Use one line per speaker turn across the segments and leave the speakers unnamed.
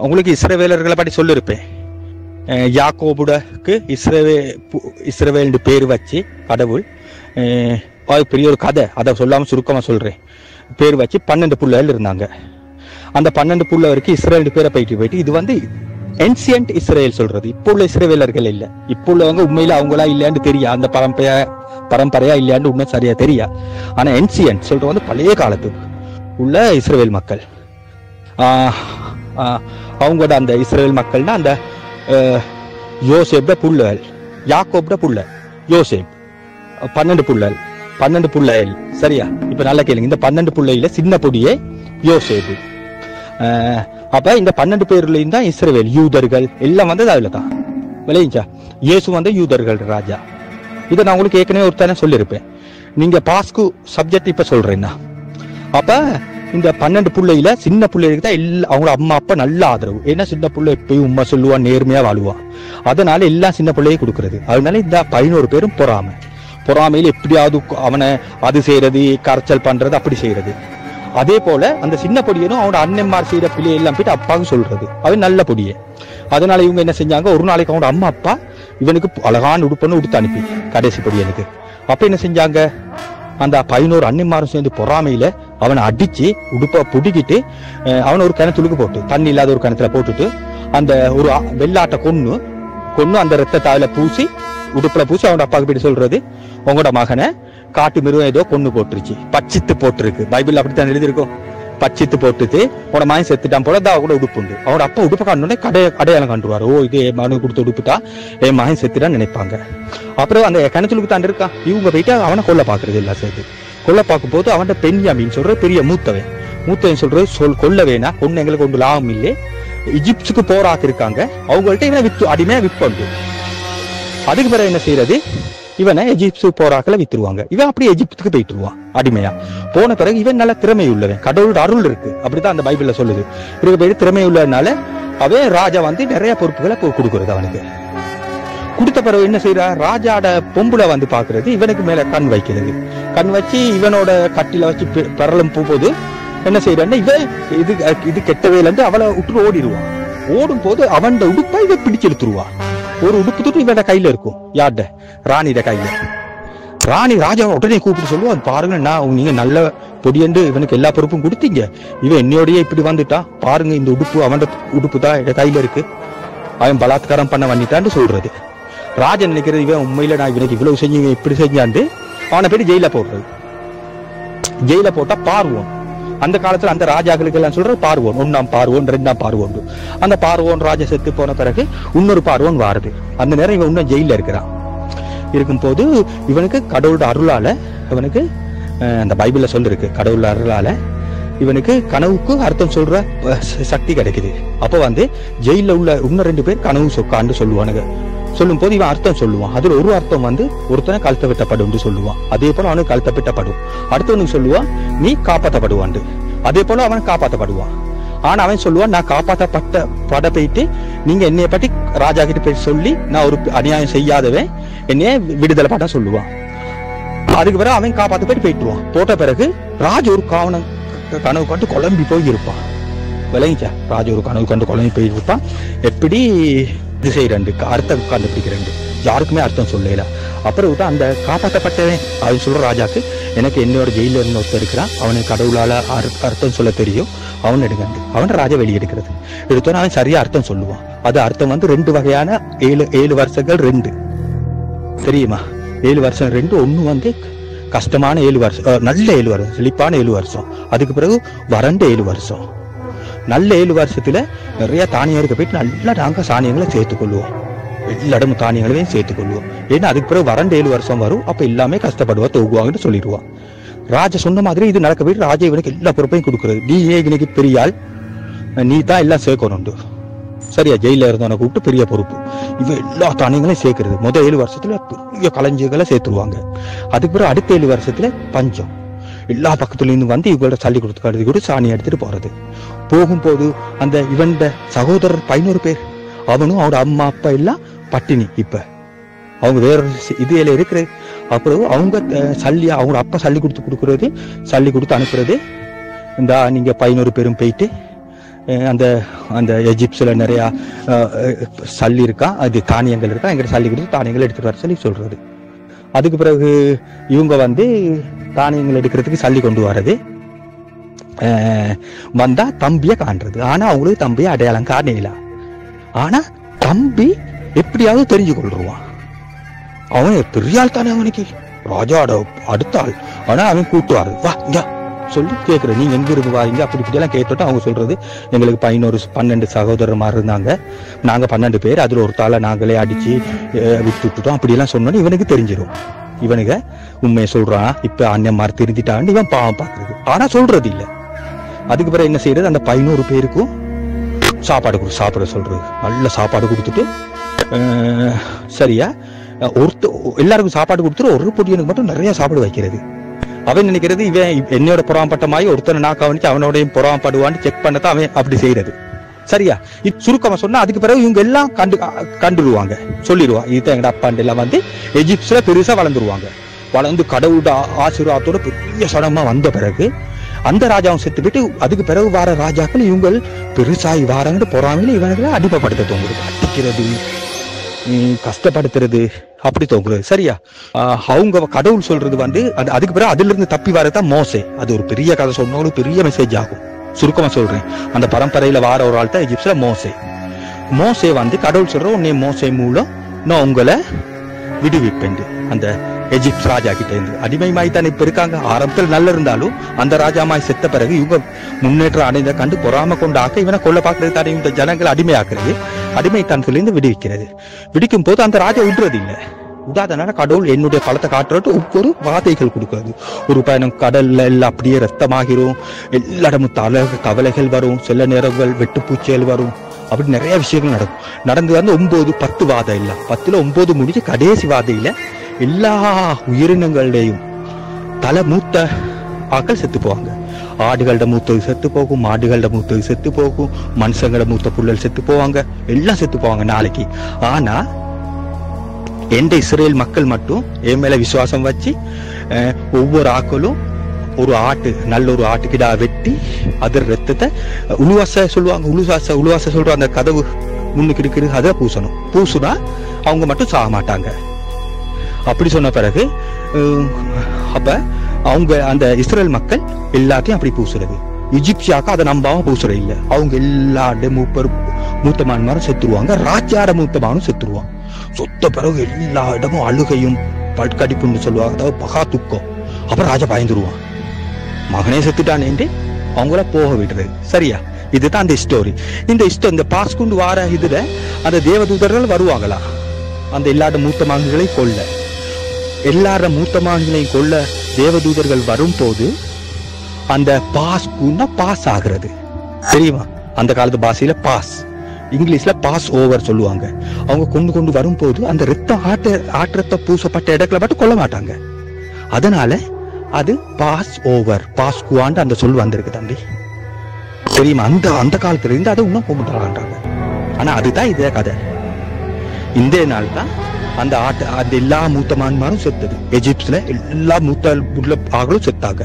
உங்களுக்கு இஸ்ரவேலர்களை பற்றி சொல்லியிருப்பேன். யாக்கோபுடக்கு இஸ்ரவேல் பேர் வச்சு கடவுள், அது பெரிய ஒரு கதை, அதை சொல்லாமல் சுருக்கமாக சொல்கிறேன். பேர் வச்சு 12 பிள்ளைகள் இருந்தாங்க. அந்த 12 பிள்ளை வரைக்கும் இஸ்ரேல் பேரை போயிட்டு இது வந்து ஏன்சியன்ட் இஸ்ரேல் சொல்றது. இப்போ உள்ள இஸ்ரவேலர்கள் இல்லை. இப்போ உள்ளவங்க உண்மையில அவங்களா இல்லையான்னு தெரியா, அந்த பரம்பரையா இல்லையான்னு இன்னும் சரியா தெரியா. ஆனா ஏன்சியன்ட் சொல்றது வந்து பழைய காலத்துக்கு உள்ள இஸ்ரவேல் மக்கள். அவங்களோட அந்த இஸ்ரவேல் மக்கள்னா அந்த யோசேப்ட புள்ளல், யாக்கோப்ட புள்ள யோசேப், 12 புள்ளைகள் சரியா. இப்ப நல்லா கேளுங்க, இந்த 12 புள்ளையில சின்ன பொடியே யோசேப்பு. அப்ப இந்த 12 பேர்லயும் தான் இஸ்ரவேல் யூதர்கள் எல்லாம் வந்தது அதுல தான் விளையிச்சா. இயேசு வந்து யூதர்கள் ராஜா. இதை நான் உங்களுக்கு ஏற்கனவே ஒருத்தானே சொல்லியிருப்பேன். நீங்க பாஸ்கு சப்ஜெக்ட் இப்ப சொல்றேன்னா, அப்ப இந்த 12 பிள்ளையில சின்ன பிள்ளைகளுக்கு தான் எல்லாம் அவங்களோட அம்மா அப்பா நல்ல ஆதரவு. ஏன்னா சின்ன பிள்ளை எப்பயும் உண்மை சொல்லுவான், நேர்மையா வாழ்வான். அதனால எல்லாம் சின்ன பிள்ளையை கொடுக்கறது. அதனால இந்த 11 பேரும் பொறாமையில எப்படியாவது அவனை அது செய்யறது, கரைச்சல் பண்றது, அப்படி செய்யறது. அதே போல அந்த சின்ன பொடியனும் அவனோட அண்ணன்மார் செய்யற பிள்ளை எல்லாம் போயிட்டு அப்பாவுக்கு சொல்றது, அவன் நல்ல பொடியே. அதனால இவங்க என்ன செஞ்சாங்க, ஒரு நாளைக்கு அவனோட அம்மா அப்பா இவனுக்கு அழகான உடுப்புன்னு உடுத்து அனுப்பி கடைசி பொடியனுக்கு. அப்ப என்ன செஞ்சாங்க, அந்த 11 அண்ணன்மாரும் சேர்ந்து பொறாமையில அவனை அடிச்சு உடுப்ப புடிக்கிட்டு அவனை ஒரு கிணத்துலுக்கு போட்டு, தண்ணி இல்லாத ஒரு கிணத்துல போட்டுட்டு, அந்த ஒரு வெள்ளாட்டை கொன்னு அந்த ரத்தத்தை அதுல பூசி உடுப்புல பூசி அவனோட அப்பாவுக்கு போயிட்டு சொல்றது, உங்களோட மகனை காட்டு மிருகம் ஏதோ கொன்னு போட்டுருச்சு, பச்சித்து போட்டிருக்கு. பைபிள் அப்படித்தான் எழுதியிருக்கோம். பச்சித்து போட்டுட்டு உன மகன் செத்துட்டான் போல தான் கூட உடுப்பு உண்டு. அவனோட அப்பா உடுப்பை காணுனே அடையாளம் கண்டுருவாரு. ஓ, இது என் மகனுக்கு கொடுத்து உடுப்புட்டா என் மகன் செத்துட்டான்னு நினைப்பாங்க. அப்புறம் அந்த கிணத்துலுக்கு தான் இருக்கான். இவங்க போயிட்டு அவனை கொல்ல பாக்குறது எல்லாம் சேர்த்து. கொல்ல பார்க்கும் போது அவன் பென்யாமின் சொல்ற பெரிய மூத்தவன் சொல்றது கொல்ல வேணா, கொண்டு எங்களுக்கு ஒன்று லாபம் இல்லை. இஜிப்துக்கு போராக்கு இருக்காங்க, அவங்கள்ட்ட இவனை அடிமையா விற்பண்டு. அதுக்கு பிறகு என்ன செய்யறது, இவனை எஜிப்து போராக்களை வித்துருவாங்க. இவன் அப்படியே எஜிப்துக்கு போயிட்டுருவான் அடிமையா. போன பிறகு இவன் நல்ல திறமை உள்ளவன், கடவுளோட அருள் இருக்கு, அப்படித்தான் அந்த பைபிள்ல சொல்லுது. இதுக்கு பேரு திறமை உள்ளதுனால அவன் ராஜா வந்து நிறைய பொறுப்புகளை கொடுக்கறது. அவனுக்கு கொடுத்த பிறகு என்ன செய்யறா, ராஜாட பொம்புல வந்து பாக்குறது, இவனுக்கு மேல கண் வைக்கிறது. கண் வச்சு இவனோட கட்டில வச்சு பரலும் போகும்போது என்ன செய்யறான்னா, இவன் இது கெட்டவையில இருந்து அவளை விட்டு ஓடிடுவான். ஓடும் போது அவன் உடுப்பை இவன் பிடிச்சு எடுத்துருவான். ஒரு உடுப்பு தொட்டு இவன் கையில இருக்கும். யார்ட? ராணிட கையில. ராணி ராஜாவை உடனே கூப்பிட்டு சொல்லுவான், பாருங்க, நீங்க நல்ல பொடியண்டு இவனுக்கு எல்லா பொறுப்பும் கொடுத்தீங்க, இவன் என்னோடய இப்படி வந்துட்டான், பாருங்க இந்த உடுப்பு அவன் உடுப்பு தான் என் கையில இருக்கு, அவன் பலாத்காரம் பண்ண வந்துட்டான்னு சொல்றது. ராஜன் நினைக்கிறது, இவன் உண்மையில நான் இவனுக்கு இவ்வளவு செஞ்சு இப்படி செஞ்சாண்டு அவனை போய் ஜெயில போடுறது. ஜெயில போட்டா பார்வோன், அந்த காலத்துல அந்த ராஜாக்களுக்கு எல்லாம் சொல்ற பார்வோன், 1ஆம் பார்வோன் 2ஆம் பார்வோன். அந்த பார்வோன் ராஜா செத்து போன பிறகு இன்னொரு பார்வோன் வாருது. அந்த நேரம் இவன் இன்னும் ஜெயில இருக்கிறான். இருக்கும் போது இவனுக்கு கடவுளோட அருளால, இவனுக்கு அந்த பைபிள்ல சொல்லிருக்கு, கடவுளோட அருளால இவனுக்கு கனவுக்கு அர்த்தம் சொல்ற சக்தி கிடைக்குது. அப்ப வந்து ஜெயில உள்ள இன்னும் 2 பேர் கனவு சொக்கான்னு சொல்லுவானுங்க. சொல்லும் போது இவன் அர்த்தம் சொல்லுவான். அதுல ஒரு அர்த்தம் வந்து ஒருத்தனை கழுத்த வெட்டப்படும் சொல்லுவான். அதே போல அவனுக்கு கழுத்த வெட்டப்படும். அடுத்தவனுக்கு சொல்லுவான், நீ காப்பாற்றப்படுவான். அதே போல அவன் காப்பாற்றப்படுவான். ஆனா அவன் சொல்லுவான், நான் காப்பாற்றப்பட்ட போயிட்டு நீங்க என்னைய பற்றி ராஜா கிட்ட போய் சொல்லி நான் ஒரு அநியாயம் செய்யாதவன், என்னைய விடுதலை பட்ட சொல்லுவான். அதுக்கு பிறகு அவன் காப்பாற்ற போயிட்டுருவான். போட்ட பிறகு ராஜ் ஒரு கனவு கண்டு குழம்பி போய் இருப்பான். விளங்கிச்சா? ராஜ் ஒரு கனவு கண்டு குழம்பி போயிருப்பான். எப்படி திசை 2 அர்த்தம் கண்டுபிடிக்கிறேன், யாருக்குமே அர்த்தம் சொல்லல. அப்புறம் அந்த காப்பாற்றப்பட்டவன் அவன் சொல்ற ராஜாக்கு, எனக்கு என்னோட ஜெயில இருந்து ஒருத்தர் இருக்கிறான், அவனுக்கு கடவுளால அர்த்தம் சொல்ல தெரியும், அவன் எடுக்கண்டு அவன் ராஜா வெளியெடுக்கிறது. எடுத்தோன்னா அவன் சரியா அர்த்தம் சொல்லுவான். அது அர்த்தம் வந்து 2 வகையான 7 வருஷங்கள் 2 தெரியுமா? 7 வருஷம் 2. ஒண்ணு வந்து கஷ்டமான 7 வருஷம், நல்ல 7 வருஷம், செழிப்பான 7 வருஷம். அதுக்கு பிறகு வறண்ட 7 வருஷம். நல்ல 7 வருஷத்துல நிறைய தானியங்களுக்கு போயிட்டு நல்லா நாங்க சாணியங்களை சேர்த்துக்கொள்வோம், எல்லா இடமும் தானியங்களையும் சேர்த்துக்கொள்வோம். ஏன்னா அதுக்கு பிறகு வறண்ட 7 வருஷம் வரும். அப்ப எல்லாமே கஷ்டப்படுவா, தூங்குவாங்கன்னு சொல்லிடுவான். ராஜா சொன்ன மாதிரி இது நடக்க போயிட்டு ராஜா இவனுக்கு எல்லா பொறுப்பையும் கொடுக்குறது. நீ இன்னைக்கு பெரிய ஆள், நீ தான் எல்லாம் சேர்க்கணும் சரியா? ஜெயில இருந்தவனை கூப்பிட்டு பெரிய பொறுப்பு, இவன் எல்லா தானியங்களையும் சேர்க்கறது. முதல் 7 வருஷத்துல பெரிய களஞ்சியங்களை சேர்த்துருவாங்க. அதுக்கு பிறகு அடுத்த 7 வருஷத்துல பஞ்சம், எல்லா பக்கத்துல இருந்து வந்து இவங்களோட சல்லி கொடுத்து கூட சாணி எடுத்துட்டு போறது. போகும்போது அந்த இவன் சகோதரர் 11 பேர், அவனும் அவனோட அம்மா அப்பா எல்லாம் பட்டினி. இப்ப அவங்க வேற இதுல இருக்கிறது. அப்புறம் அவங்க அவங்களோட அப்பா சல்லி கொடுத்து அனுப்புறது. இந்த நீங்க 11 பேரும் போயிட்டு அந்த அந்த எஜிப்ஸ்ல நிறையா சல்லி இருக்கா, அது தானியங்கள் இருக்கா, எங்கிட்ட சல்லி கொடுத்து தானியங்கள் எடுத்துட்டு வர சொல்லி சொல்றது. அதுக்கு பிறகு இவங்க வந்து தானியங்கள் எடுக்கிறதுக்கு சல்லி கொண்டு வர்றது, வந்தா தம்பியை காண்றது. ஆனா அவங்களுக்கு தம்பியை அடையாளம் காணல. ஆனா தம்பி எப்படியாவது தெரிஞ்சு கொள்றான். அவன் பெரிய ஆள் தானே, அவனுக்கு ராஜாவோட அடுத்த ஆள். ஆனா அவன் கூட்டுவாரு, வா இங்க சொல்லி கேட்குற, நீங்க எங்க இருந்து வாங்க அப்படி இப்படியெல்லாம் கேட்டுட்டு அவங்க சொல்றது, எங்களுக்கு 12 சகோதரர் இருந்தாங்க, நாங்க 12 பேர், அதுல ஒரு தாளை நாங்களே அடிச்சு விட்டுட்டோம் அப்படியெல்லாம் சொன்னோன்னு இவனுக்கு தெரிஞ்சிடும். இவனுங்க உண்மையை சொல்றான், இப்ப அண்ணன்மார் திருந்திட்டான்னு இவன் பாவம் பாக்குறது. ஆனா சொல்றது இல்லை. அதுக்கு பிறகு என்ன செய்யறது, அந்த 11 பேருக்கும் சாப்பாடு சொல்றது, நல்ல சாப்பாடு கொடுத்துட்டு சரியா எல்லாருக்கும் சாப்பாடு கொடுத்துட்டு ஒரு பொடியனுக்கு மட்டும் நிறைய சாப்பாடு வைக்கிறது. அவன் நினைக்கிறது இவன் என்னோட புறாமப்பட்ட மாதிரி ஒருத்தனை நான் கவனிச்சு அவனோடையும் புறாமப்படுவான்னு செக் பண்ணதான் அவன் அப்படி செய்யறது. சரியா, இது சுருக்கமா சொன்னா அதுக்கு பிறகு இவங்க எல்லாம் கண்டுருவாங்க, சொல்லிடுவான் இதுதான் எங்கட அப்பாண்டு எல்லாம் வந்து எஜிப்ஸ்ல பெருசா வளர்ந்துருவாங்க. வளர்ந்து கடவுளோட ஆசீர்வாதத்தோட பெரிய சடமா வந்த பிறகு அந்த ராஜாவும் செத்து போயிட்டு அதுக்கு பிறகு வார ராஜாக்கள் இவங்க பெருசாகி வாரங்கிட்டு பொறாமையில இவனுங்களை அடிமைப்படுத்த தோங்குறது, அடிக்கிறது, கஷ்டப்படுத்துறது, அப்படி தோங்குறது. சரியா, அவங்க கடவுள் சொல்றது வந்து அதுக்கு பிறகு அதுல இருந்து தப்பி வரதான் மோசே. அது ஒரு பெரிய கதை சொன்னாலும் பெரிய மெசேஜ் ஆகும். சுருக்கமா சொல்றேன், அந்த பரம்பரையில வார ஒரு ஆள் தான் எஜிப்ஸ்ல மோசே வந்து கடவுள் சொல்ற உன்னை மோசே மூலம் நான் உங்களை விடுவிப்பேன். அந்த எஜிப்ட் ராஜா கிட்ட இருந்து அடிமைமாய் தான் இப்ப இருக்காங்க. ஆரம்பத்தில் நல்ல இருந்தாலும் அந்த ராஜாமாய் செத்த பிறகு இவங்க முன்னேற்றம் அடைந்த கண்டு பொறாம கொண்டு ஆக்க இவனை கொல்ல பாக்குறது தானே, இந்த ஜனங்களை அடிமையாக்குறது, அடிமைத்தனத்துல இருந்து விடுவிக்கும் போது அந்த ராஜா விடுறது இல்லை. விடாதனால கடவுள் என்னுடைய பலத்தை காட்டுறது ஒவ்வொரு வாதைகள் கொடுக்கிறது. ஒரு பயணம் கடல்ல எல்லாம் அப்படியே ரத்தமாகிரும், எல்லா இடமும் கவலைகள் வரும், சில நேரங்கள் வெட்டுப்பூச்சிகள் வரும், அப்படி நிறைய விஷயங்கள் நடந்து வந்து 9-10 வாதம் இல்ல, 10ல் 9 முடிஞ்சு கடைசி வாதையில எல்லா உயிரினங்களையும் தலை மூத்த ஆக்கள் செத்து போவாங்க. ஆடுகளோட மூத்தது செத்து போகும், மாடுகளோட மூத்தது செத்து போகும், மனுஷங்களோட மூத்த புள்ளல் செத்து போவாங்க, எல்லாம் செத்து போவாங்க நாளைக்கு. ஆனா எந்த இஸ்ரேல் மக்கள் மட்டும் என் மேல விசுவாசம் வச்சு ஒவ்வொரு ஆக்களும் ஒரு நல்ல ஒரு ஆட்டுக்கிடா வெட்டி அதர் ரத்தத்தை உழுவாச சொல்லுவாங்க, உழுவாச சொல்ற அந்த கதவு முன்னுக்கு இருக்குது அதை பூசுனா அவங்க மட்டும் சாக மாட்டாங்க. அப்படி சொன்ன பிறகு அப்ப அவங்க அந்த இஸ்ரேல் மக்கள் எல்லாத்தையும் அப்படி பூசுறது. இஜிப்சியாக்கா அதை நம்பாம பூசுறது இல்லை. அவங்க எல்லா மூத்தமான்மாரும் செத்துருவாங்க, ராஜாட மூத்தமானும் செத்துருவான். சொத்த பிறகு எல்லா இடமும் அழுகையும் பட்கடிப்புன்னு சொல்லுவாங்க, அதாவது பகா துக்கம். அப்புறம் ராஜா பயந்துருவான், மகனே செத்துட்டானேன்ட்டு அவங்கள போக விடுறது. சரியா, இதுதான் அந்த ஸ்டோரி. இந்த பாஸ்குண்டு வார இதுல அந்த தேவதூதர்கள் வருவாங்களா, அந்த எல்லாரோட மூத்த மகன்களையும் கொல்ல, எல்லாரோட மூத்த மகன்களையும் கொல்ல தேவதூதர்கள் வரும் போது அந்த பாஸ்குன்னா பாஸ் ஆகிறது. தெரியுமா, அந்த காலத்து பாஷையில பாஸ், இங்கிலீஷ்ல பாஸ் ஓவர் சொல்லுவாங்க. அவங்க கொண்டு வரும்போது அந்த ரத்தம் ஆற்றத்தை பூசப்பட்ட இடத்துல மட்டும் கொல்ல மாட்டாங்க. அதனால அது பாஸ் ஓவர், பாஸ்குவான்னு அந்த சொல் வந்திருக்கு தம்பி. தெரியுமா, அந்த காலத்துல இருந்து அதை இன்னும் கும்பிட்டுறாங்க. ஆனா அதுதான் இதே கதை. இந்த நாள் தான் அந்த எல்லா மூத்தமான்மாரும் செத்தது. எஜிப்ட்ல எல்லா மூத்த ஆகளும் செத்தாங்க,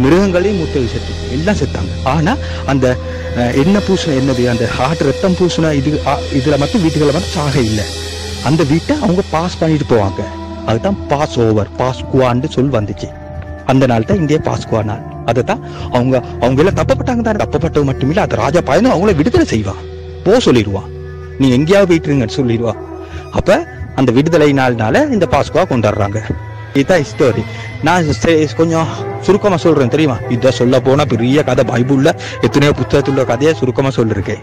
மிருகங்களையும் மூத்தது செத்து எல்லாம் செத்தாங்க. ஆனா அந்த என்ன பூசின என்னது, அந்த ரத்தம் பூசின இதுல மட்டும் வீட்டுகளை மட்டும் சாக இல்லை. அந்த வீட்டை அவங்க பாஸ் பண்ணிட்டு போவாங்க. அதுதான் பாஸ் ஓவர், பாஸ்குவான்னு சொல் வந்துச்சு. அந்த நாள் தான் இந்திய பாஸ்குவா நாள். அதுதான் அவங்க எல்லாம் தப்பப்பட்டாங்க தானே, தப்பப்பட்டது மட்டும் இல்ல, அந்த ராஜா பயந்து அவங்கள விடுதலை செய்வான், சொல்லிடுவான், நீ எங்கேயாவது போயிட்டுருங்கன்னு சொல்லிடுவான். அப்ப அந்த விடுதலை நாள்னால இந்த பாஸ்குவா கொண்டாடுறாங்க. இதுதான் ஸ்டோரி. நான் கொஞ்சம் சுருக்கமா சொல்றேன் தெரியுமா, இத சொல்ல போனா பெரிய கதை, பைபிள்ல எத்தனையோ புத்தகத்துல கதையை சுருக்கமா சொல்லிருக்கேன்.